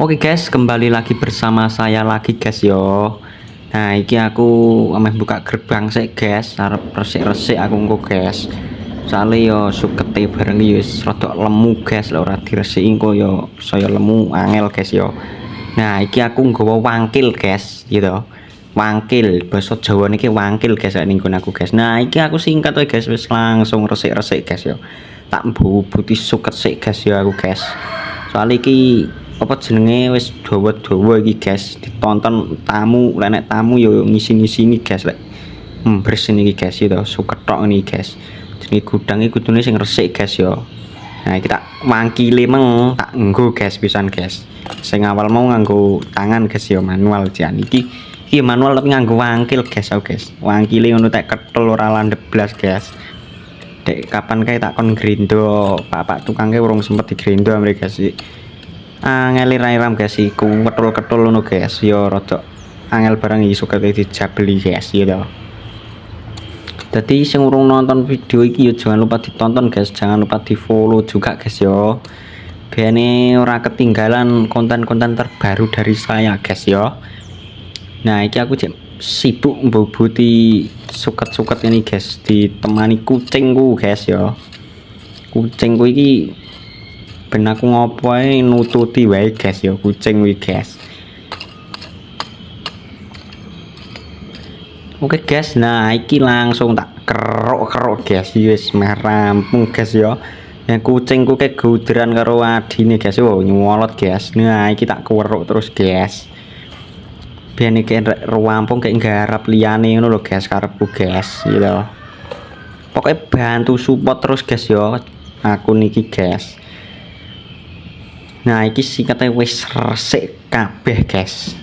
Oke guys, kembali lagi bersama saya lagi guys yo. Nah, iki aku ameh buka gerbang sik guys, arep resik-resik aku engko guys. Soale yo sukete bareng yo wis rada lemu guys, lek ora diresiki engko yo saya lemu angel guys yo. Nah, iki aku nggawa wangkil guys, gitu. Wangkil, basa Jawa niki wangkil guys ning aku guys. Nah, iki aku singkat wae guys, wis langsung resik-resik guys yo. Tak mbubuti suket sik guys yo aku guys. Soale iki apa jenenge wis dawa-dawa iki guys, ditonton tamu, lek tamu yo ngisi-ngisini guys lek bersin iki guys yo suket tok ini guys. Jenenge gudang iki kudune sing resik guys yo. Nah, iki tak wangkile meng tak nggo guys pisan guys. Sing awal mau nganggo tangan guys yo manual jan iki manual tapi nganggo wangkil guys aku guys. Wangkile ngono tak ketel ora landhep blas guys. Dek kapan kae tak kon grindo, bapak tukangnya urung sempet digrindo mereka sih. Angel ram guys iku ketul-ketul ngono guys yo rada angel barang iki suka dijabeli guys ya toh. Jadi sing urung nonton video iki yo jangan lupa ditonton guys, jangan lupa di-follow juga guys yo. Biar ora ketinggalan konten-konten terbaru dari saya guys yo. Nah, iki aku sibuk mbubuti suket-suket ini guys, ditemani kucingku guys yo. Kucingku iki ben aku ngopo ae nututi wae guys ya kucing kuwi guys. Oke guys, nah iki langsung tak kerok-kerok guys, wis meh rampung guys ya. Yang kucingku kayak guderan karo adine guys, oh nyolot guys. Nah iki tak kerok terus guys. Biar iki rampung kayak nggarap liyane ngono lho guys, karepku guys gitu. Pokoknya bantu support terus guys ya aku niki guys. Nah, iki sikate wis resik kabeh, guys.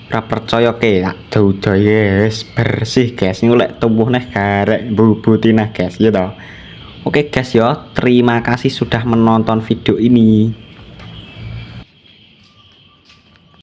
Ora percaya ke tak dodo wis bersih, guys. Niku lek tumbuh neh garek mbubuti neh, guys, ya toh. Oke, guys ya, terima kasih sudah menonton video ini.